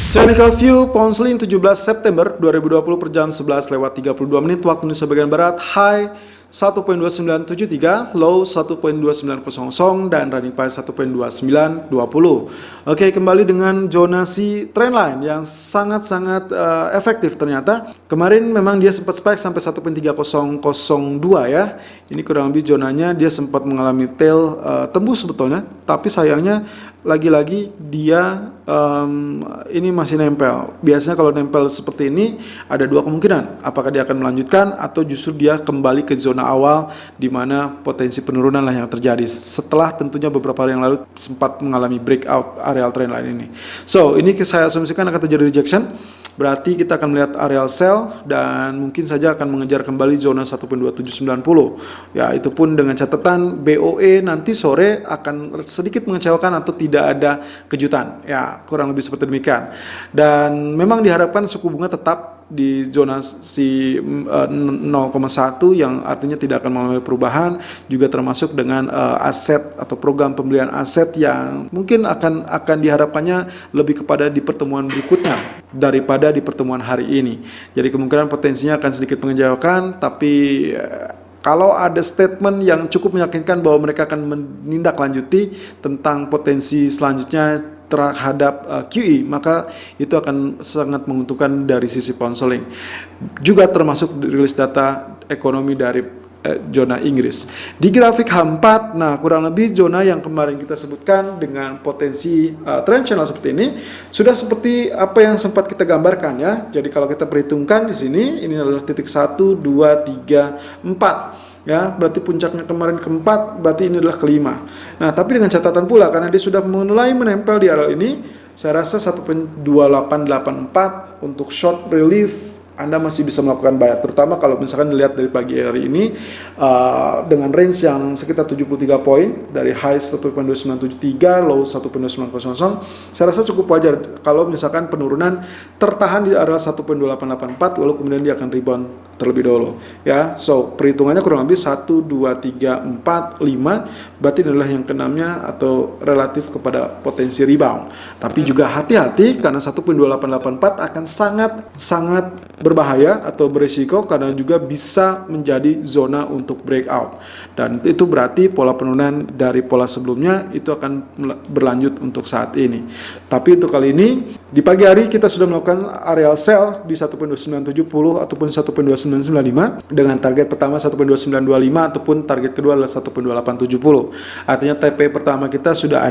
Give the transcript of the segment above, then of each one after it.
Technical View pound sterling 17 September 2020 per jam 11:32 waktu Indonesia bagian Barat. High 1.2973, low 1.2900 dan running price 1.2920. Oke, kembali dengan zonasi trendline yang sangat-sangat efektif ternyata. Kemarin memang dia sempat spike sampai 1.3002 ya. Ini kurang lebih zonanya, dia sempat mengalami tail tembus sebetulnya, tapi sayangnya lagi-lagi dia ini masih nempel. Biasanya kalau nempel seperti ini ada dua kemungkinan, apakah dia akan melanjutkan atau justru dia kembali ke zona awal di mana potensi penurunan lah yang terjadi setelah tentunya beberapa hari yang lalu sempat mengalami breakout areal trendline ini. So ini saya asumsikan akan terjadi rejection, berarti kita akan melihat areal sell dan mungkin saja akan mengejar kembali zona 1.2790 ya, itu pun dengan catatan BOE nanti sore akan sedikit mengecewakan atau tidak ada kejutan ya, kurang lebih seperti demikian. Dan memang diharapkan suku bunga tetap di zona 0,1 yang artinya tidak akan mengalami perubahan, juga termasuk dengan aset atau program pembelian aset yang mungkin akan diharapkannya lebih kepada di pertemuan berikutnya daripada di pertemuan hari ini. Jadi kemungkinan potensinya akan sedikit mengejauhkan, tapi kalau ada statement yang cukup meyakinkan bahwa mereka akan menindaklanjuti tentang potensi selanjutnya terhadap QE, maka itu akan sangat menguntungkan dari sisi pound sterling. Juga termasuk rilis data ekonomi dari zona Inggris. Di grafik H4, nah kurang lebih zona yang kemarin kita sebutkan dengan potensi trend channel seperti ini sudah seperti apa yang sempat kita gambarkan ya. Jadi kalau kita perhitungkan di sini, ini adalah titik 1, 2, 3, 4. Ya, berarti puncaknya kemarin keempat, berarti ini adalah kelima. Nah, tapi dengan catatan pula karena dia sudah mulai menempel di area ini, saya rasa 1.2884 untuk short relief Anda masih bisa melakukan buy, terutama kalau misalkan dilihat dari pagi hari ini dengan range yang sekitar 73 poin dari high 1.2973, low 1.2900. Saya rasa cukup wajar kalau misalkan penurunan tertahan di area 1.2884 lalu kemudian dia akan rebound terlebih dahulu ya. So perhitungannya kurang lebih 1 2 3 4 5, berarti adalah yang keenamnya atau relatif kepada potensi rebound. Tapi juga hati-hati karena 1.2884 akan sangat berbahaya atau berisiko karena juga bisa menjadi zona untuk breakout, dan itu berarti pola penurunan dari pola sebelumnya itu akan berlanjut untuk saat ini. Tapi untuk kali ini di pagi hari kita sudah melakukan areal sell di 1.2970 ataupun 1.2995 dengan target pertama 1.2925 ataupun target kedua adalah 1.2870. Artinya TP pertama kita sudah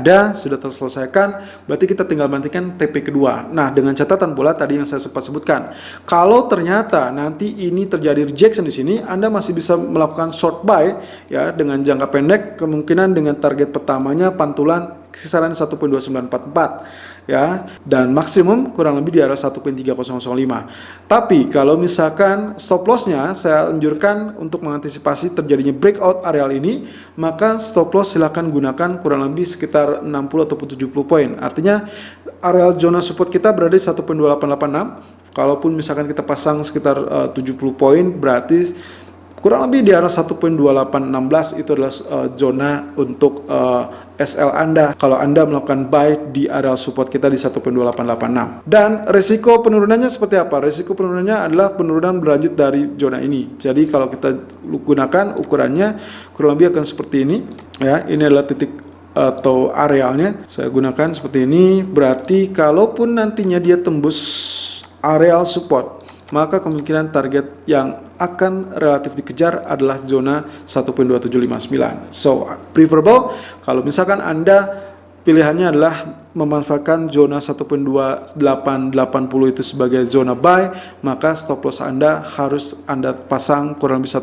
terselesaikan, berarti kita tinggal menantikan TP kedua. Nah, dengan catatan pula tadi yang saya sempat sebutkan, kalau ternyata nanti ini terjadi rejection di sini, Anda masih bisa melakukan short buy ya dengan jangka pendek, kemungkinan dengan target pertamanya pantulan kisaran 1.2944 ya, dan maksimum kurang lebih di area 1.3005. Tapi kalau misalkan stop lossnya saya anjurkan untuk mengantisipasi terjadinya breakout areal ini, maka stop loss silakan gunakan kurang lebih sekitar 60 ataupun 70 poin. Artinya areal zona support kita berada di 1.2886. Kalaupun misalkan kita pasang sekitar 70 poin, berarti kurang lebih di area 1.2816 itu adalah zona untuk SL Anda kalau Anda melakukan buy di area support kita di 1.2886. Dan resiko penurunannya seperti apa? Resiko penurunannya adalah penurunan berlanjut dari zona ini. Jadi kalau kita gunakan ukurannya kurang lebih akan seperti ini ya. Ini adalah titik atau arealnya. Saya gunakan seperti ini. Berarti kalaupun nantinya dia tembus areal support, maka kemungkinan target yang akan relatif dikejar adalah zona 1.2759. So, preferable kalau misalkan Anda pilihannya adalah memanfaatkan zona 1.2880 itu sebagai zona buy, maka stop loss Anda harus Anda pasang kurang lebih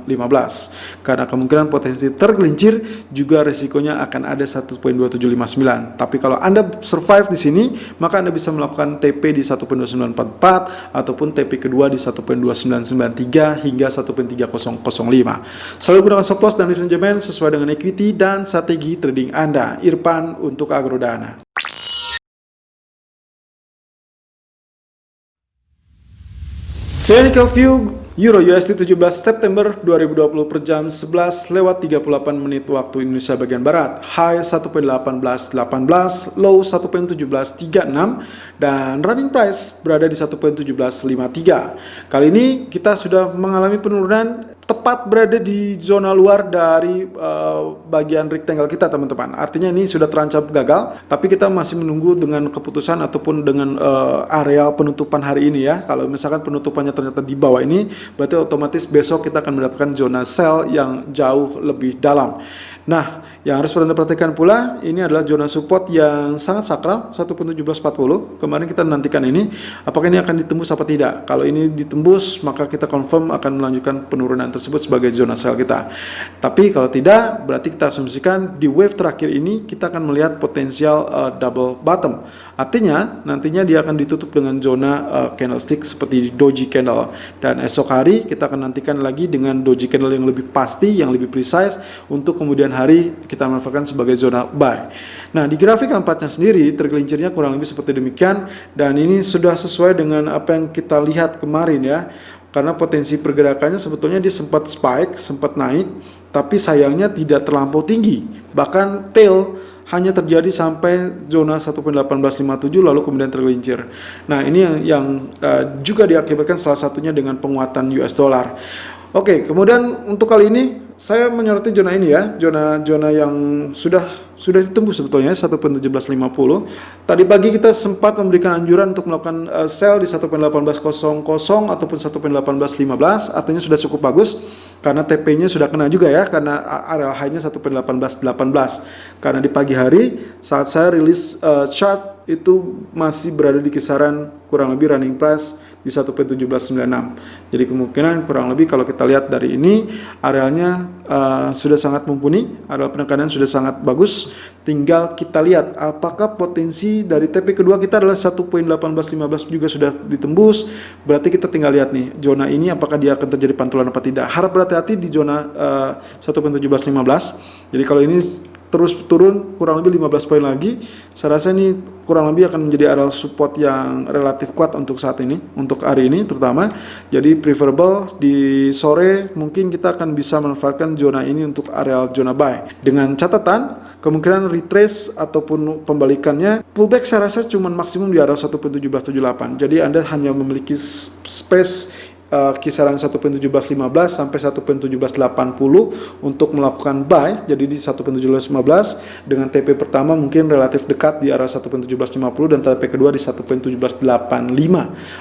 1.2815 karena kemungkinan potensi tergelincir juga resikonya akan ada 1.2759. Tapi kalau Anda survive di sini, maka Anda bisa melakukan TP di 1.2944 ataupun TP kedua di 1.2993 hingga 1.3005. Selalu gunakan stop loss dan risk management sesuai dengan equity dan strategi trading Anda. Irfan untuk Agrodana. Technical View Euro USD 17 September 2020 per jam 11:38 waktu Indonesia bagian Barat. High 1.1818, low 1.1736, dan running price berada di 1.1753. Kali ini kita sudah mengalami penurunan tepat berada di zona luar dari bagian rectangle kita, teman-teman. Artinya ini sudah terancam gagal, tapi kita masih menunggu dengan keputusan ataupun dengan area penutupan hari ini ya. Kalau misalkan penutupannya ternyata di bawah ini, berarti otomatis besok kita akan mendapatkan zona sell yang jauh lebih dalam. Nah, yang harus Anda perhatikan pula, ini adalah zona support yang sangat sakral, 1.1740. Kemarin kita nantikan ini, apakah ini akan ditembus apa tidak. Kalau ini ditembus, maka kita confirm akan melanjutkan penurunan tersebut sebagai zona sell kita. Tapi kalau tidak, berarti kita asumsikan di wave terakhir ini, kita akan melihat potensial double bottom. Artinya, nantinya dia akan ditutup dengan zona candlestick seperti doji candle. Dan esok hari, kita akan nantikan lagi dengan doji candle yang lebih pasti, yang lebih precise, untuk kemudian hari kita manfaatkan sebagai zona buy. Nah, di grafik keempatnya sendiri tergelincirnya kurang lebih seperti demikian, dan ini sudah sesuai dengan apa yang kita lihat kemarin ya. Karena potensi pergerakannya sebetulnya dia sempat spike, sempat naik, tapi sayangnya tidak terlampau tinggi. Bahkan tail hanya terjadi sampai zona 1.1857 lalu kemudian tergelincir. Nah, ini yang juga diakibatkan salah satunya dengan penguatan US dollar. Oke, kemudian untuk kali ini saya menyoroti zona ini ya, zona yang sudah ditembus sebetulnya 1.1750. Tadi pagi kita sempat memberikan anjuran untuk melakukan sell di 1.1800 ataupun 1.1815, artinya sudah cukup bagus karena TP-nya sudah kena juga ya, karena area high-nya 1.1818. Karena di pagi hari saat saya rilis chart itu masih berada di kisaran kurang lebih running price di 1.1796. Jadi kemungkinan kurang lebih kalau kita lihat dari ini arealnya sudah sangat mumpuni, area penekanan sudah sangat bagus. Tinggal kita lihat apakah potensi dari TP kedua kita adalah 1.1815 juga sudah ditembus. Berarti kita tinggal lihat nih zona ini apakah dia akan terjadi pantulan apa tidak. Harap berhati-hati di zona 1.1715. Jadi kalau ini terus turun kurang lebih 15 poin lagi, saya rasa ini kurang lebih akan menjadi area support yang relatif kuat untuk saat ini, untuk hari ini terutama. Jadi preferable di sore mungkin kita akan bisa memanfaatkan zona ini untuk area zona buy. Dengan catatan kemungkinan retrace ataupun pembalikannya pullback saya rasa cuma maksimum di area 1.1778. Jadi Anda hanya memiliki space kisaran 1.1715 sampai 1.1780 untuk melakukan buy. Jadi di 1.1715 dengan TP pertama mungkin relatif dekat di area 1.1750 dan TP kedua di 1.1785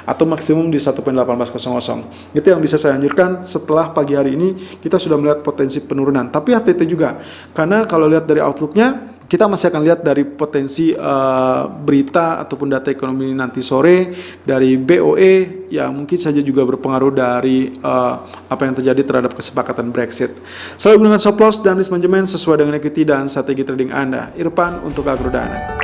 atau maksimum di 1.1800. Itu yang bisa saya anjurkan. Setelah pagi hari ini kita sudah melihat potensi penurunan, tapi hati-hati juga karena kalau lihat dari outlooknya kita masih akan lihat dari potensi berita ataupun data ekonomi nanti sore dari BOE yang mungkin saja juga berpengaruh dari apa yang terjadi terhadap kesepakatan Brexit. Selalu gunakan stop loss dan risk management sesuai dengan equity dan strategi trading Anda. Irfan untuk Agrodana.